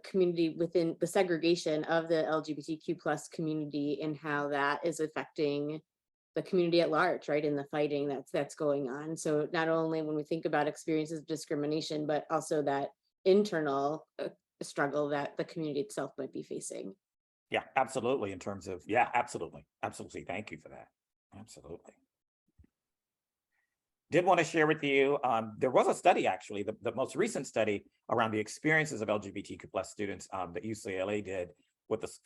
community within the segregation of the LGBTQ plus community and how that is affecting the community at large, right? In the fighting that's going on. So not only when we think about experiences of discrimination, but also that internal struggle that the community itself might be facing. Yeah, absolutely. In terms of, absolutely. Thank you for that. Absolutely. Did want to share with you, there was a study, actually, the most recent study around the experiences of LGBTQ plus students that UCLA did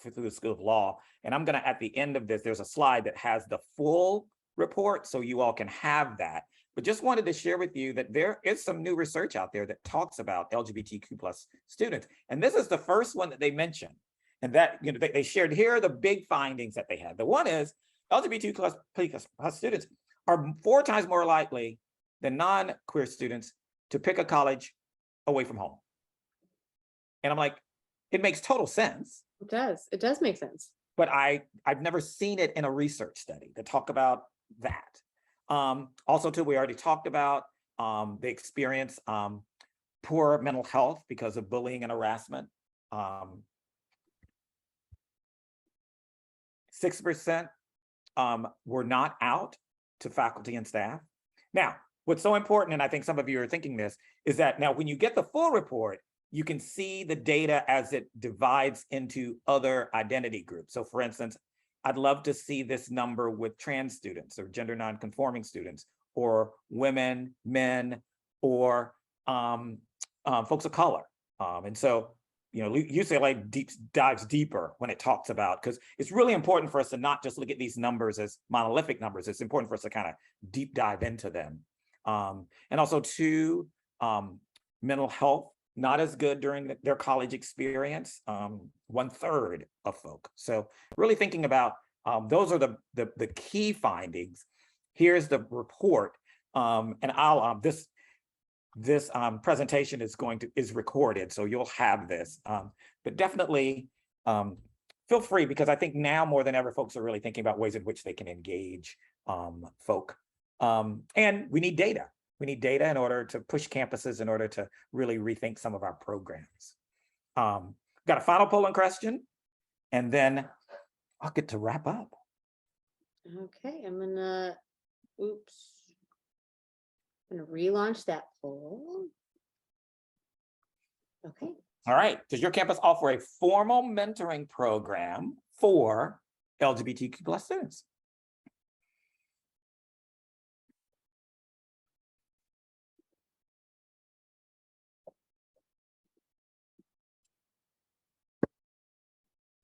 through the School of Law. And I'm going to, at the end of this, there's a slide that has the full report, so you all can have that. But just wanted to share with you that there is some new research out there that talks about LGBTQ plus students. And this is the first one that they mentioned. And that, they shared, here are the big findings that they had. The one is LGBTQ plus students are 4 times more likely than non-queer students to pick a college away from home. And I'm like, it makes total sense. It does make sense. But I've never seen it in a research study to talk about that. Also too, we already talked about the experience poor mental health because of bullying and harassment. 6% were not out to faculty and staff. Now, what's so important, and I think some of you are thinking this, is that now when you get the full report, you can see the data as it divides into other identity groups. So for instance, I'd love to see this number with trans students or gender nonconforming students or women, men, or folks of color. And so, UCLA dives deeper when it talks about, because it's really important for us to not just look at these numbers as monolithic numbers. It's important for us to kind of deep dive into them. And also too, mental health, not as good during their college experience, 1/3 of folk. So really thinking about, those are the key findings. Here's the report. And I'll, this presentation is recorded, so you'll have this, but definitely feel free, because I think now more than ever, folks are really thinking about ways in which they can engage folk. And we need data. We need data in order to push campuses, in order to really rethink some of our programs. Got a final polling question, and then I'll get to wrap up. Okay, I'm gonna relaunch that poll. Okay. All right. Does your campus offer a formal mentoring program for LGBTQ plus students?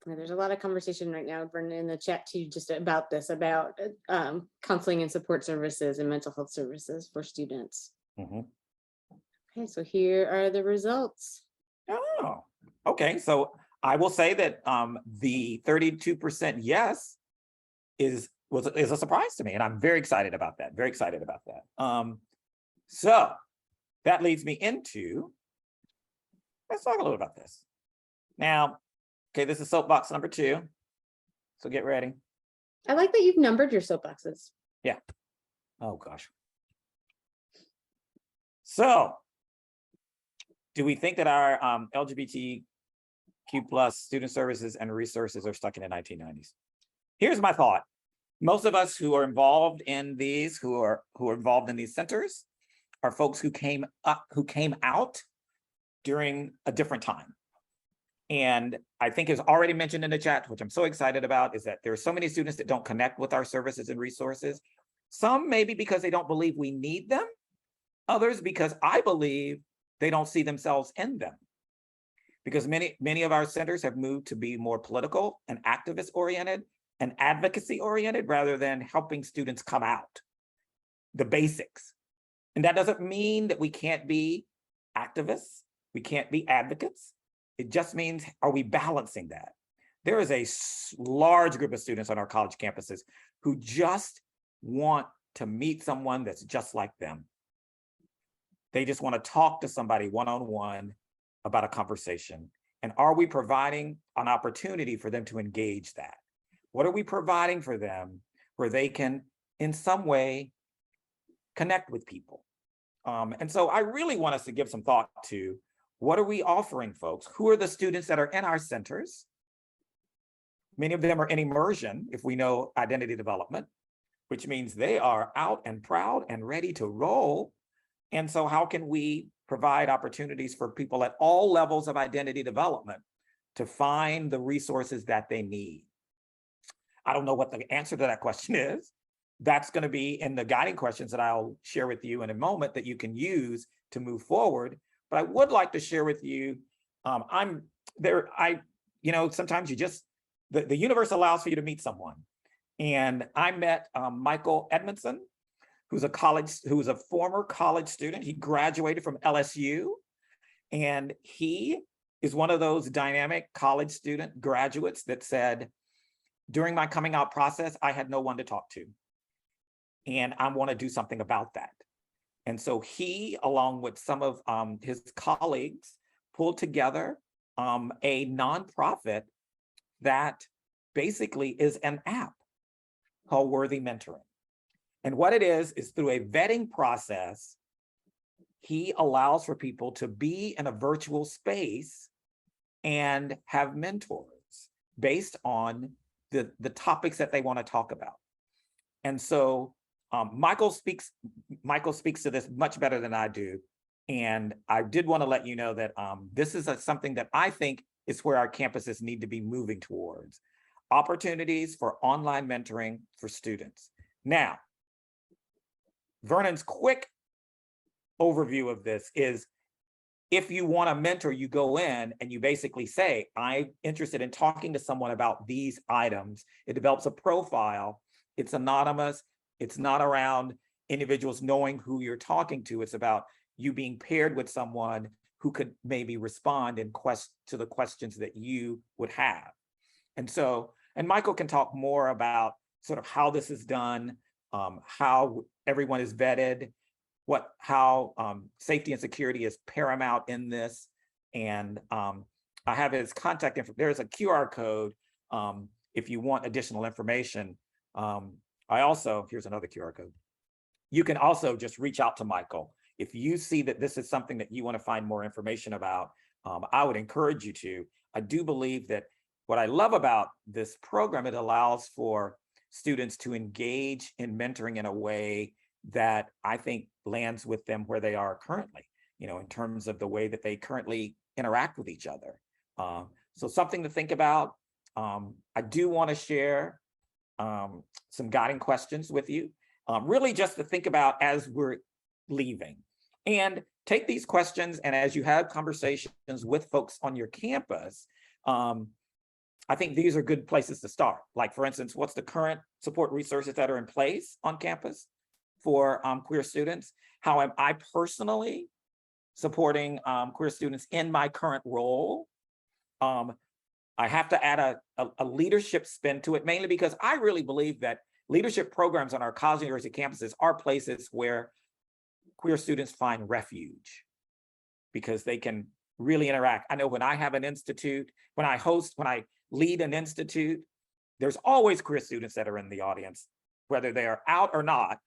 There's a lot of conversation right now, Vernon, in the chat too, just about this, about counseling and support services and mental health services for students. Mm-hmm. Okay, so here are the results. Oh, okay. So I will say that the 32% yes is a surprise to me, and I'm very excited about that. Very excited about that. So that leads me into, let's talk a little about this now. Okay, this is soapbox number 2. So get ready. I like that you've numbered your soapboxes. Yeah. Oh gosh. So, do we think that our LGBTQ plus student services and resources are stuck in the 1990s? Here's my thought. Most of us who are involved in these, who are involved in these centers, are folks who came out during a different time. And I think it's already mentioned in the chat, which I'm so excited about, is that there are so many students that don't connect with our services and resources. Some maybe because they don't believe we need them, others because I believe they don't see themselves in them. Because many of our centers have moved to be more political and activist oriented and advocacy oriented rather than helping students come out, the basics. And that doesn't mean that we can't be activists, we can't be advocates. It just means, are we balancing that? There is a large group of students on our college campuses who just want to meet someone that's just like them. They just want to talk to somebody one-on-one about a conversation. And are we providing an opportunity for them to engage that? What are we providing for them where they can, in some way, connect with people? And so I really want us to give some thought to, what are we offering folks? Who are the students that are in our centers? Many of them are in immersion, if we know identity development, which means they are out and proud and ready to roll. And so how can we provide opportunities for people at all levels of identity development to find the resources that they need? I don't know what the answer to that question is. That's going to be in the guiding questions that I'll share with you in a moment that you can use to move forward. But I would like to share with you, sometimes you just, the universe allows for you to meet someone. And I met Michael Edmondson, who's a former college student. He graduated from LSU, and he is one of those dynamic college student graduates that said, during my coming out process, I had no one to talk to. And I want to do something about that. And so he, along with some of his colleagues, pulled together a nonprofit that basically is an app called Worthy Mentoring. And what it is through a vetting process, he allows for people to be in a virtual space and have mentors based on the topics that they want to talk about. And so Michael speaks to this much better than I do. And I did want to let you know that this is something that I think is where our campuses need to be moving towards. Opportunities for online mentoring for students. Now, Vernon's quick overview of this is, if you want to mentor, you go in and you basically say, I'm interested in talking to someone about these items. It develops a profile. It's anonymous. It's not around individuals knowing who you're talking to. It's about you being paired with someone who could maybe respond to the questions that you would have. And Michael can talk more about sort of how this is done, how everyone is vetted, how safety and security is paramount in this. And I have his contact info. There's a QR code if you want additional information. Here's another QR code. You can also just reach out to Michael. If you see that this is something that you want to find more information about, I would encourage you to. I do believe that what I love about this program, it allows for students to engage in mentoring in a way that I think lands with them where they are currently, in terms of the way that they currently interact with each other. So something to think about. I do want to share some guiding questions with you, really just to think about as we're leaving. And take these questions, and as you have conversations with folks on your campus, I think these are good places to start. Like, for instance, what's the current support resources that are in place on campus for queer students? How am I personally supporting queer students in my current role? I have to add a leadership spin to it, mainly because I really believe that leadership programs on our college and university campuses are places where queer students find refuge, because they can really interact. I know when I have an institute, when I lead an institute, there's always queer students that are in the audience, whether they are out or not,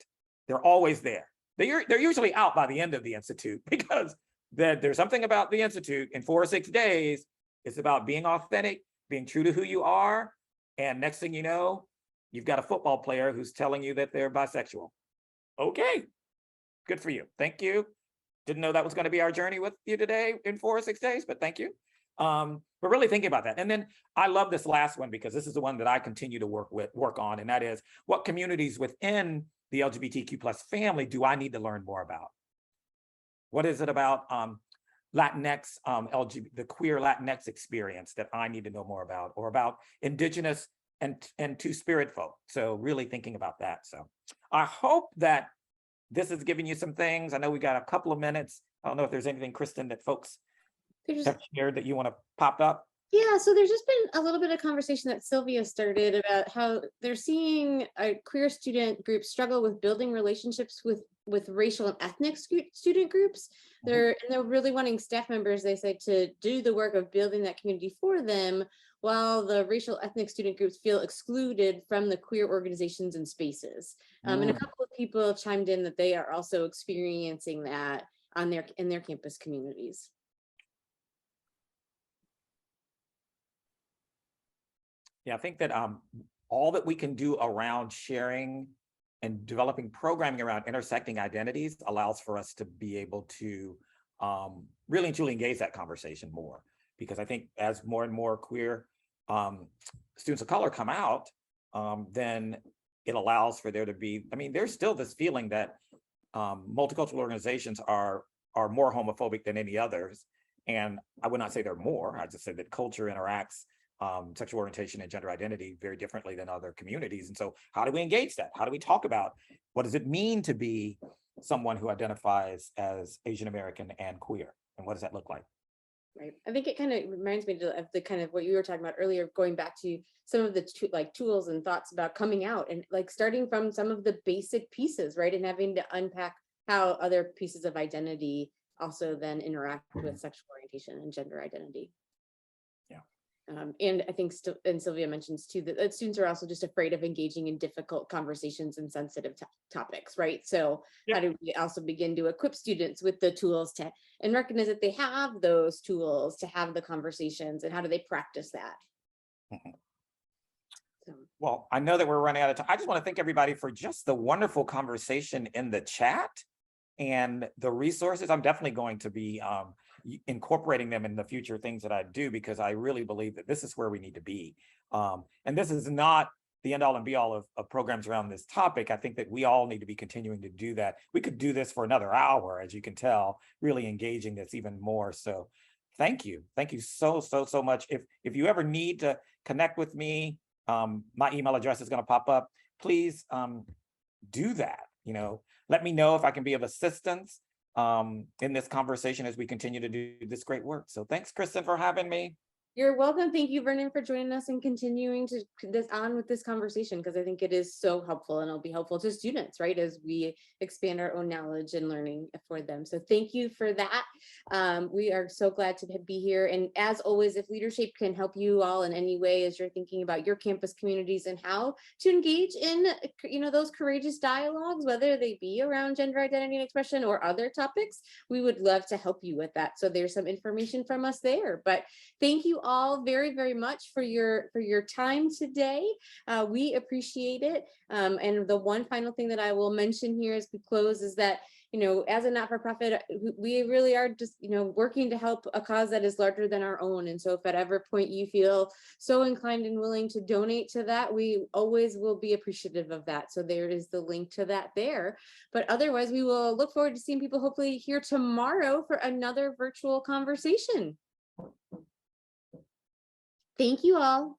they're always there. They're usually out by the end of the institute, because there's something about the institute in 4 or 6 days. It's about being authentic, being true to who you are. And next thing you know, you've got a football player who's telling you that they're bisexual. Okay, good for you. Thank you. Didn't know that was going to be our journey with you today in 4 or 6 days, but thank you. But really thinking about that. And then I love this last one because this is the one that I continue to work on, and that is what communities within the LGBTQ plus family do I need to learn more about? What is it about Latinx, the queer Latinx experience that I need to know more about, or about Indigenous and Two-Spirit folk? So really thinking about that. So I hope that this is giving you some things. I know we got a couple of minutes. I don't know if there's anything, Kristen, that folks have shared that you want to pop up. Yeah, so there's just been a little bit of conversation that Sylvia started about how they're seeing queer student groups struggle with building relationships with racial and ethnic student groups. They're really wanting staff members, they say, to do the work of building that community for them, while the racial ethnic student groups feel excluded from the queer organizations and spaces. And a couple of people chimed in that they are also experiencing that in their campus communities. Yeah, I think that all that we can do around sharing and developing programming around intersecting identities allows for us to be able to really and truly engage that conversation more. Because I think as more and more queer students of color come out, then it allows for there to be, I mean, there's still this feeling that multicultural organizations are more homophobic than any others. And I would not say they're more, I just say that culture interacts sexual orientation and gender identity very differently than other communities. And so how do we engage that? How do we talk about what does it mean to be someone who identifies as Asian American and queer? And what does that look like? Right. I think it kind of reminds me of the kind of what you were talking about earlier, going back to some of the tools and thoughts about coming out, and like starting from some of the basic pieces, right? And having to unpack how other pieces of identity also then interact with sexual orientation and gender identity. And I think, and Sylvia mentions too, that students are also just afraid of engaging in difficult conversations and sensitive topics, right? So how do we also begin to equip students with the tools to, and recognize that they have those tools to have the conversations, and how do they practice that? Well, I know that we're running out of time. I just want to thank everybody for just the wonderful conversation in the chat and the resources. I'm definitely going to be incorporating them in the future things that I do, because I really believe that this is where we need to be. And this is not the end all and be all of programs around this topic. I think that we all need to be continuing to do that. We could do this for another hour, as you can tell, really engaging this even more. So thank you. Thank you so much. If you ever need to connect with me, my email address is going to pop up. Please do that. Let me know if I can be of assistance in this conversation as we continue to do this great work. So thanks, Kristen, for having me. You're welcome. Thank you, Vernon, for joining us and continuing to with this conversation, because I think it is so helpful, and it'll be helpful to students, right, as we expand our own knowledge and learning for them. So thank you for that. We are so glad to be here. And as always, if LeaderShape can help you all in any way as you're thinking about your campus communities and how to engage in, those courageous dialogues, whether they be around gender identity and expression or other topics, we would love to help you with that. So there's some information from us there. But thank you all very much for your time today. We appreciate it. And the one final thing that I will mention here as we close is that, as a not-for-profit, we really are just, working to help a cause that is larger than our own. And so if at every point you feel so inclined and willing to donate to that, we always will be appreciative of that. So there is the link to that there. But otherwise, we will look forward to seeing people hopefully here tomorrow for another virtual conversation. Thank you all.